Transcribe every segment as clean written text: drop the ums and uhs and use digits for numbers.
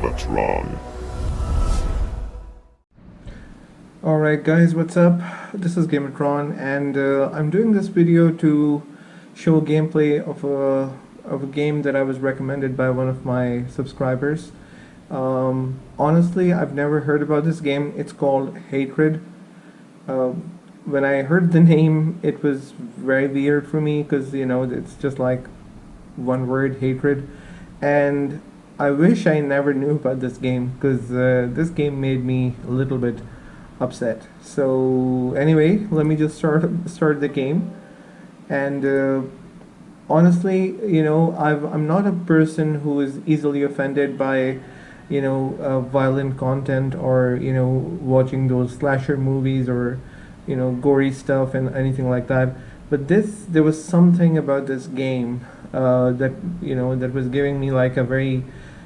Gamatron. Alright guys, what's up? This is Gamatron, and I'm doing this video to show gameplay of a game that I was recommended by one of my subscribers. Honestly, I've never heard about this game. It's called Hatred. When I heard the name, it was very weird for me because, you know, it's just like one word, hatred. And I wish I never knew about this game because this game made me a little bit upset. So anyway, let me just start the game. And honestly, you know, I'm not a person who is easily offended by, you know, violent content, or, you know, watching those slasher movies, or, you know, gory stuff and anything like that. But there was something about this game that, you know, that was giving me like a very,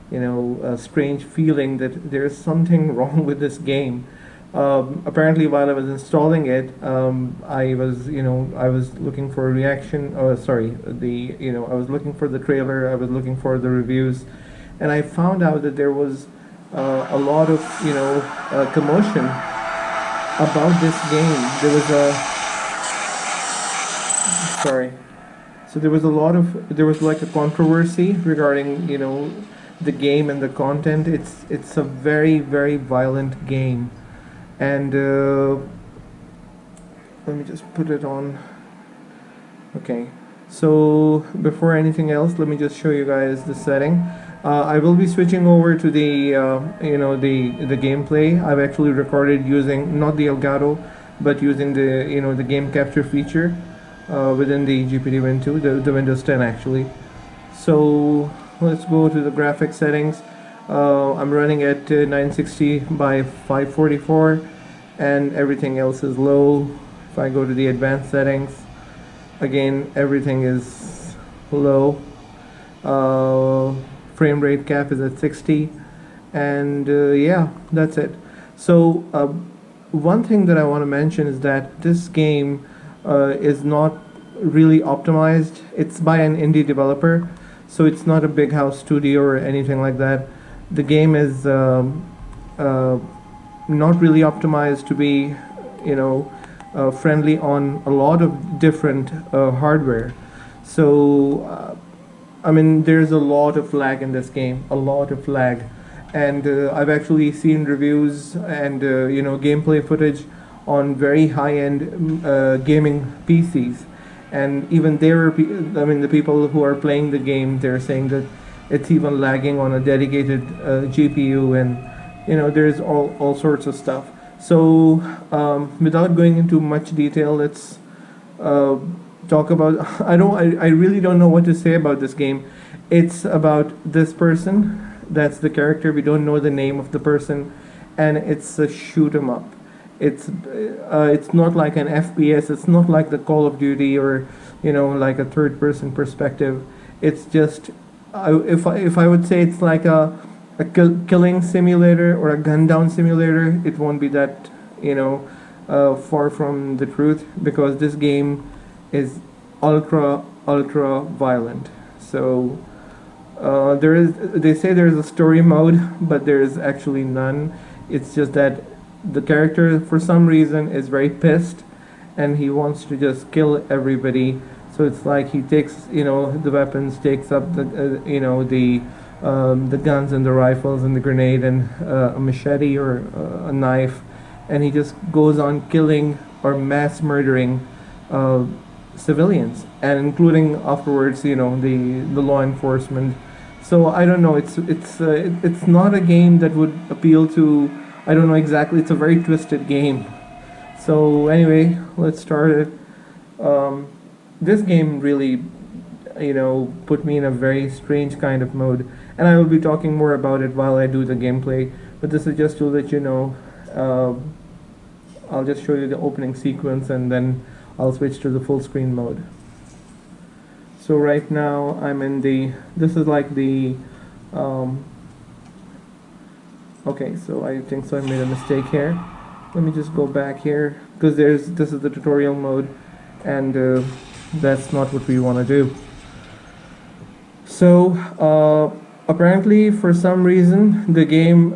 you know, strange feeling that there's something wrong with this game. Apparently, while I was installing it, I was looking for a reaction. I was looking for the trailer. I was looking for the reviews, and I found out that there was a lot of, you know, commotion about this game. There was like a controversy regarding, you know, the game and the content. It's a very, very violent game. And let me just put it on. Okay, so before anything else, let me just show you guys the setting. I will be switching over to the the gameplay. I've actually recorded using not the Elgato, but using the game capture feature within the GPD WIN 2, the Windows 10 actually. So let's go to the graphics settings. I'm running at 960 by 544, and everything else is low. If I go to the advanced settings, again everything is low. Frame rate cap is at 60, and yeah, that's it. So one thing that I want to mention is that this game is not really optimized. It's by an indie developer, so it's not a big house studio or anything like that. The game is not really optimized to be, you know, friendly on a lot of different hardware. So I mean, there's a lot of lag in this game, a lot of lag. And I've actually seen reviews and you know, gameplay footage on very high-end gaming PCs, and even the people who are playing the game, they're saying that it's even lagging on a dedicated GPU, and, you know, there's all sorts of stuff. So without going into much detail, let's talk about I really don't know what to say about this game. It's about this person. That's the character. We don't know the name of the person, and it's a shoot 'em up. It's not like an FPS. It's not like the Call of Duty, or, you know, like a third person perspective. It's just if I would say it's like a killing simulator or a gun down simulator, it won't be that, you know, far from the truth, because this game is ultra violent. So they say there is a story mode, but there is actually none. It's just that the character, for some reason, is very pissed, and he wants to just kill everybody. So it's like he takes, you know, the weapons, takes up the you know, the guns and the rifles and the grenade and a machete or a knife, and he just goes on killing or mass murdering civilians, and including afterwards, you know, the law enforcement. So I don't know. It's not a game that would appeal to. I don't know exactly. It's a very twisted game. So anyway, let's start it. This game really, you know, put me in a very strange kind of mode, and I will be talking more about it while I do the gameplay, but this is just to let you know. I'll just show you the opening sequence, and then I'll switch to the full screen mode. So right now I'm in this is like the okay, so I think so I made a mistake here. Let me just go back here, because this is the tutorial mode, and that's not what we want to do. So Apparently, for some reason, the game,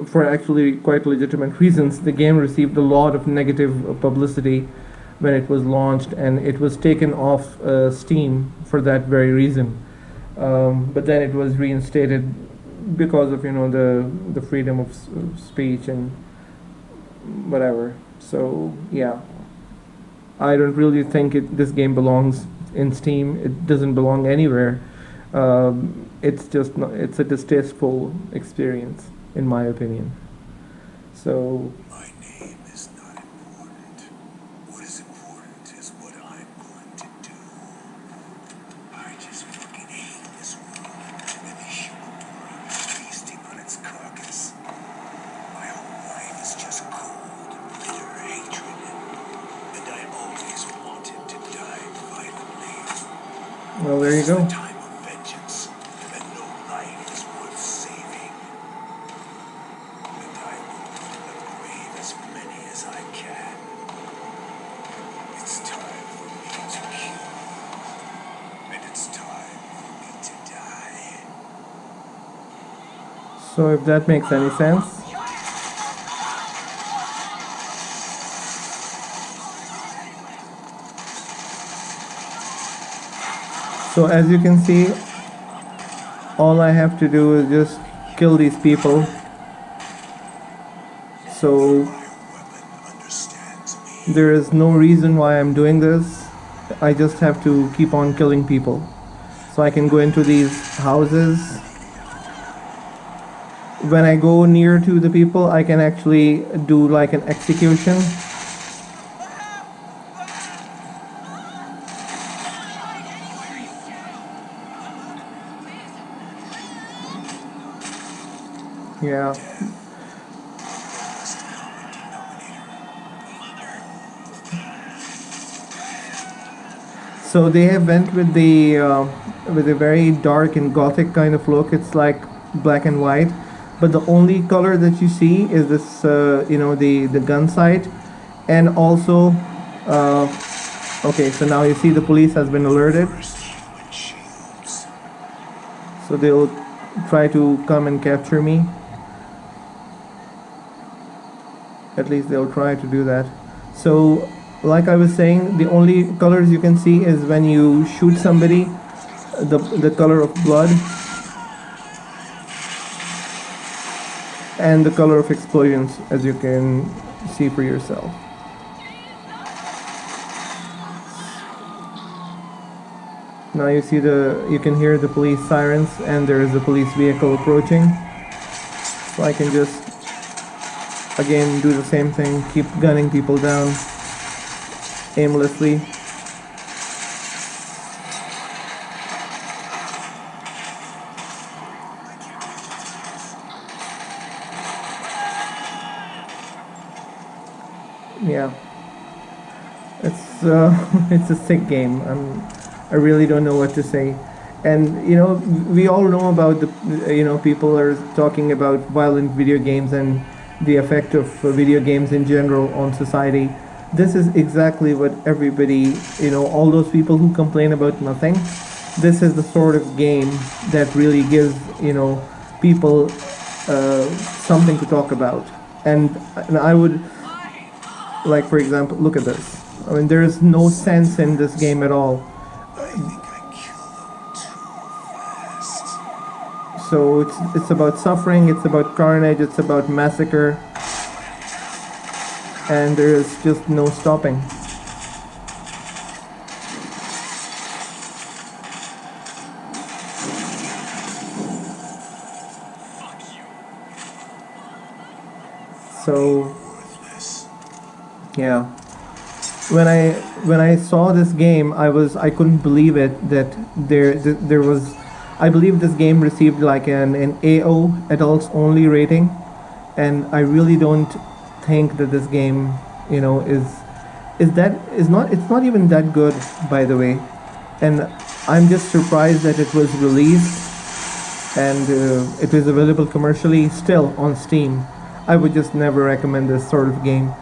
for actually quite legitimate reasons, the game received a lot of negative publicity when it was launched, and it was taken off Steam for that very reason. But then it was reinstated because of the freedom of speech and whatever. So yeah, I don't really think this game belongs in Steam. It doesn't belong anywhere. It's just not, it's a distasteful experience, in my opinion. So My name is not important. What is important is what I'm going to do. I just fucking hate this world and the human feasting on its carcass. My whole life is just cold, bitter hatred, and I always wanted to die violently. well, there you go. Time of vengeance, and no life is worth saving. And I will grave as many as I can. It's time for me to kill, and it's time for me to die. So if that makes any sense. So as you can see, all I have to do is just kill these people. So My weapon understands me. there is no reason why I'm doing this. I just have to keep on killing people. So I can go into these houses. When I go near to the people, I can actually do like an execution. Yeah. So they have went with a very dark and gothic kind of look. It's like black and white, but the only color that you see is this, the gun sight, and also, okay. So now you see the police has been alerted, Shields. so they'll try to come and capture me. At least they'll try to do that. So like I was saying, the only colors you can see is when you shoot somebody, the color of blood and the color of explosions, as you can see for yourself. Now you see you can hear the police sirens, and there is a police vehicle approaching. So I can just again do the same thing, keep gunning people down aimlessly. Yeah, it's it's a sick game. I really don't know what to say. And we all know about people are talking about violent video games and the effect of video games in general on society. This is exactly what everybody, all those people who complain about nothing, this is the sort of game that really gives, people something to talk about. And I would, like, for example, look at this. I mean, there is no sense in this game at all. I think I killed them too fast. So it's about suffering, it's about carnage, it's about massacre, and there is just no stopping. So Worthless. yeah, when I saw this game, I couldn't believe it that there was. I believe this game received like an AO, adults only rating, and I really don't think that this game, it's not even that good, by the way, and I'm just surprised that it was released and it was available commercially still on Steam. I would just never recommend this sort of game.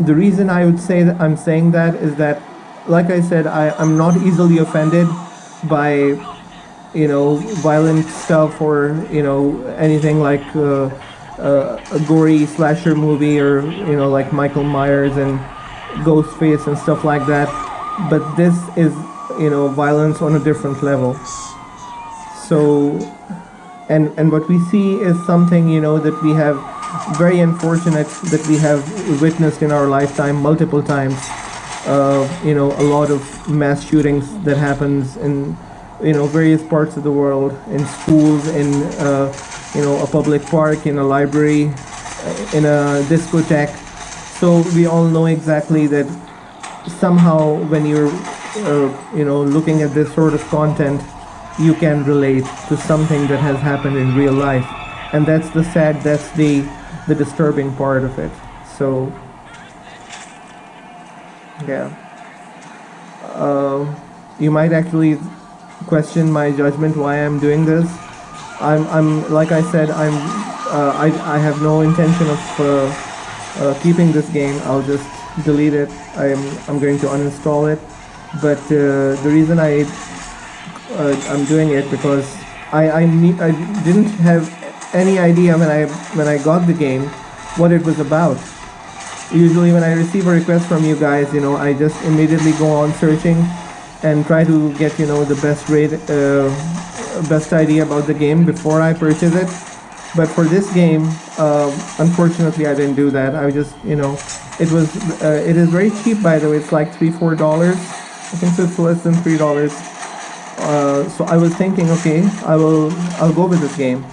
The reason I would say that I'm saying that is that, like I said, I'm not easily offended by violent stuff, or anything like a gory slasher movie, or like Michael Myers and Ghostface and stuff like that. But this is violence on a different level. So, and what we see is something that we have, very unfortunate, that we have witnessed in our lifetime multiple times. A lot of mass shootings that happens in various parts of the world, in schools, in a public park, in a library, in a discotheque. So we all know exactly that somehow when you're looking at this sort of content, you can relate to something that has happened in real life, and that's the disturbing part of it. So yeah, you might actually question my judgment why I'm doing this. I'm like I said, I have no intention of keeping this game. I'll just delete it. I'm going to uninstall it. But the reason I'm doing it, because I didn't have any idea when I got the game what it was about. Usually when I receive a request from you guys, I just immediately go on searching and try to get the best idea about the game before I purchase it. But for this game, unfortunately, I didn't do that. I just it is very cheap, by the way. It's like $3-4. I think so. It's less than $3. So I was thinking, okay, I'll go with this game.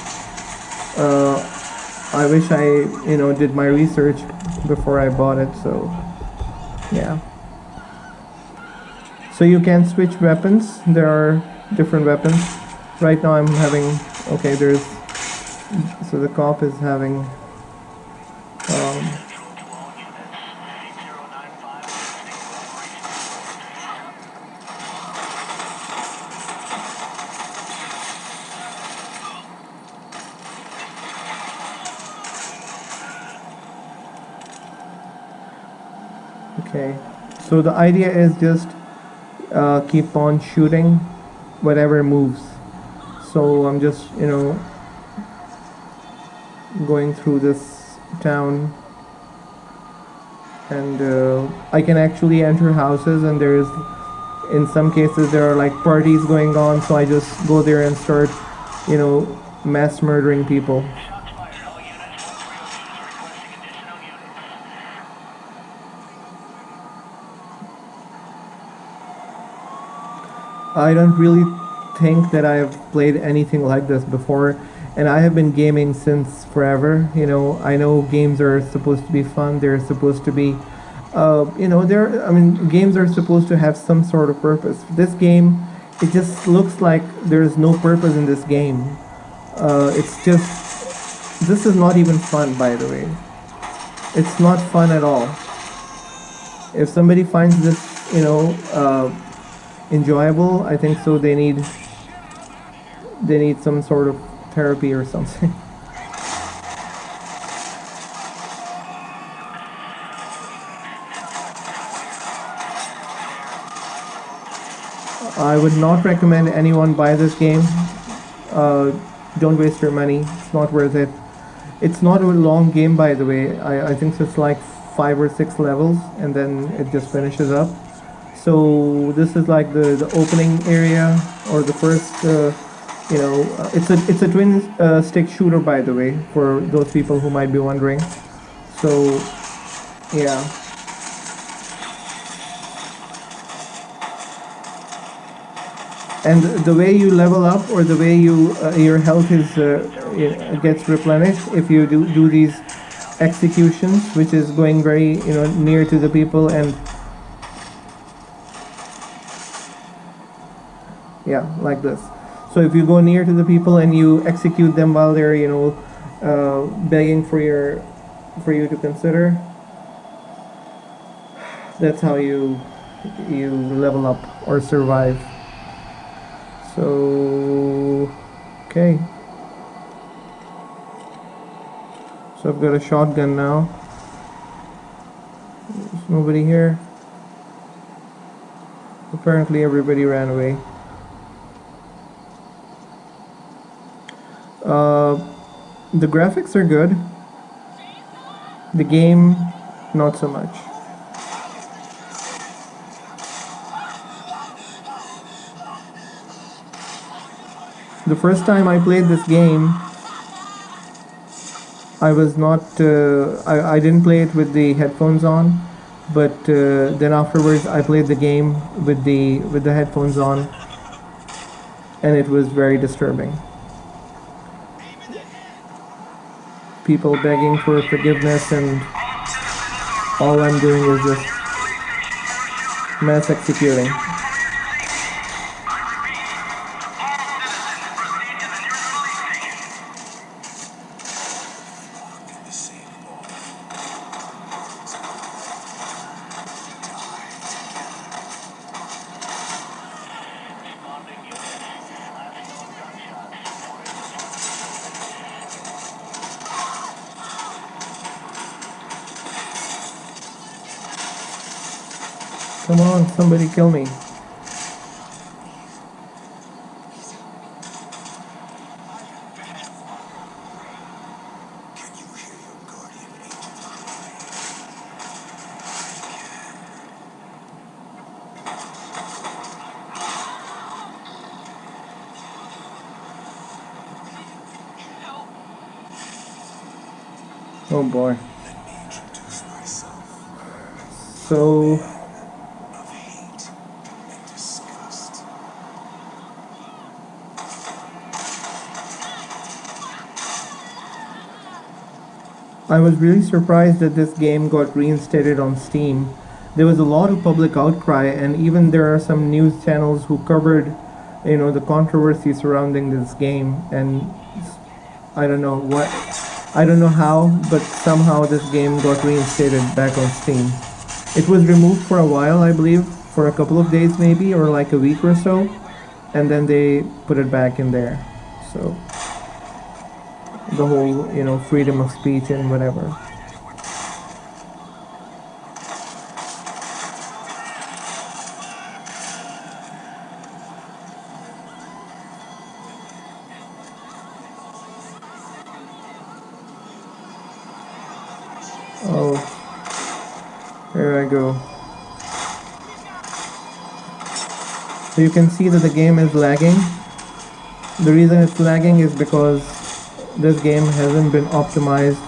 I wish I did my research before I bought it. So yeah. So you can switch weapons. There are different weapons. Right now I'm having, okay, so the cop is having okay. So the idea is just keep on shooting whatever moves. So I'm just going through this town, and I can actually enter houses, and in some cases there are like parties going on, so I just go there and start mass murdering people. I don't really think that I have played anything like this before, and I have been gaming since forever. I know games are supposed to be fun. They're supposed to be, games are supposed to have some sort of purpose. This game, it just looks like there's no purpose in this game. This is not even fun, by the way. It's not fun at all. If somebody finds this, enjoyable, I think so they need some sort of therapy or something. I would not recommend anyone buy this game. Don't waste your money. It's not worth it. It's not a long game, by the way. I think it's like 5 or 6 levels, and then it just finishes up. So this is like the opening area, or the first, it's a twin stick shooter, by the way, for those people who might be wondering. So yeah. And the way you level up, or the way your health is gets replenished if you do these executions, which is going very near to the people, and yeah, like this. So if you go near to the people and you execute them while they're begging for you to consider, that's how you level up or survive. So okay, so I've got a shotgun now. There's nobody here. Apparently everybody ran away. Uh, the graphics are good. The game, not so much. The first time I played this game, I was not. I didn't play it with the headphones on, but then afterwards I played the game with the headphones on, and it was very disturbing. People begging for forgiveness, and all I'm doing is just mass executing. Come on, somebody kill me. Can you hear your guardian angel crying? Oh boy. Let me introduce myself. So Of hate and disgust. I was really surprised that this game got reinstated on Steam. There was a lot of public outcry, and even there are some news channels who covered, the controversy surrounding this game. And I don't know what, I don't know how, but somehow this game got reinstated back on Steam. It was removed for a while, I believe, for a couple of days maybe, or like a week or so, and then they put it back in there. So the whole, freedom of speech and whatever. Oh, here I go. So you can see that the game is lagging. The reason it's lagging is because this game hasn't been optimized.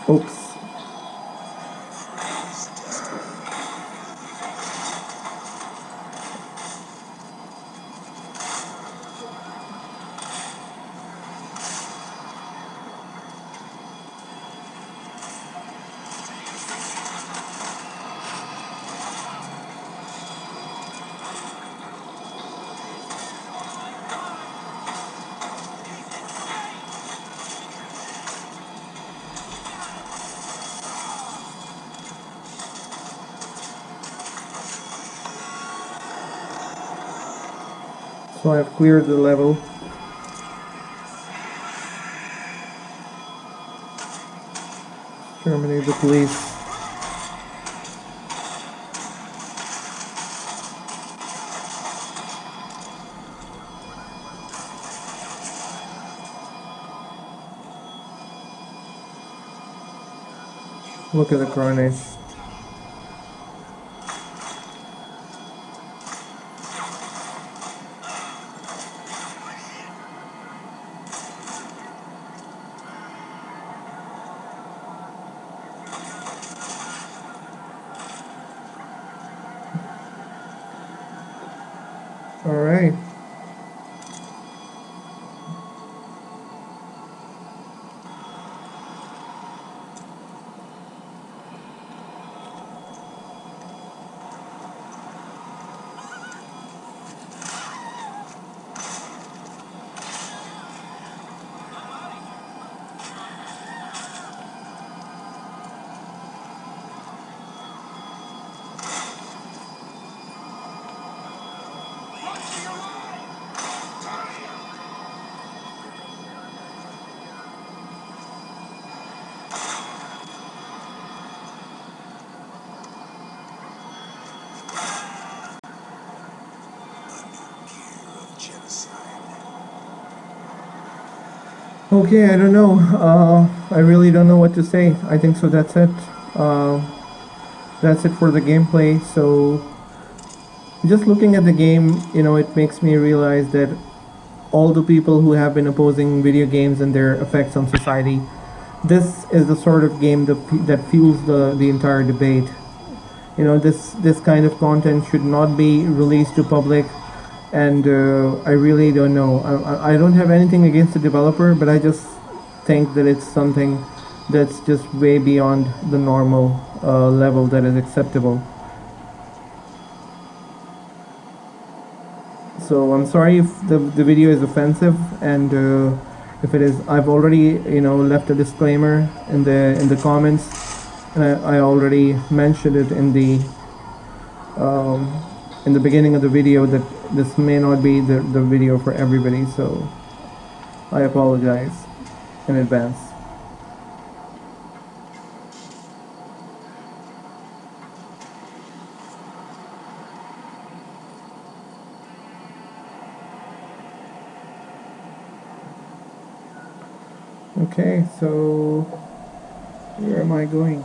Oops. So I've cleared the level. Terminate the police. Look at the carnage. All right. Okay, I don't know. I really don't know what to say. I think so. That's it. That's it for the gameplay. So, just looking at the game, it makes me realize that all the people who have been opposing video games and their effects on society, this is the sort of game that fuels the entire debate. This kind of content should not be released to public, and I really don't know. I don't have anything against the developer, but I just think that it's something that's just way beyond the normal level that is acceptable. So I'm sorry if the video is offensive, and if it is, I've already left a disclaimer in the comments, and I already mentioned it in the beginning of the video that this may not be the video for everybody, so I apologize in advance. Okay, so where am I going?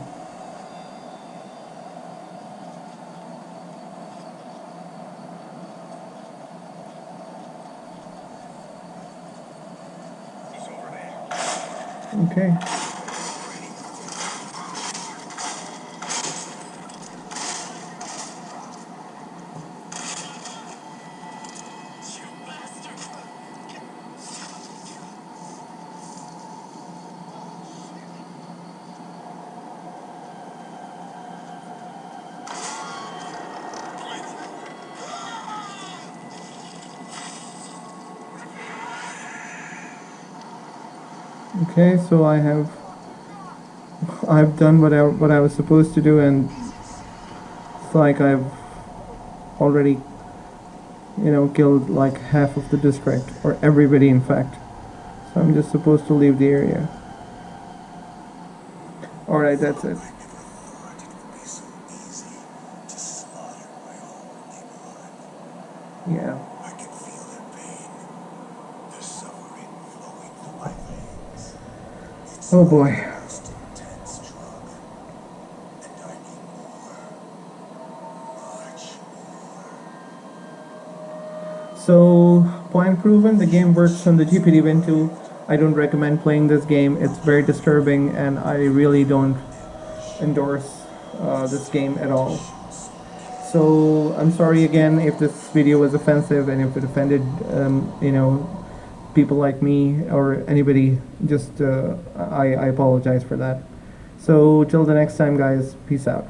Okay. Okay, so I've done what I was supposed to do, and it's like I've already killed like half of the district, or everybody in fact. So I'm just supposed to leave the area. Alright, that's it. Yeah. I can feel their pain, their suffering flowing through my veins. It's Oh boy. the most intense drug, and I need more, much more. So, point proven, the game works on the GPD WIN tool. I don't recommend playing this game. It's very disturbing, and I really don't endorse this game at all. So I'm sorry again if this video was offensive and if it offended people like me or anybody. Just I apologize for that. So till the next time, guys, peace out.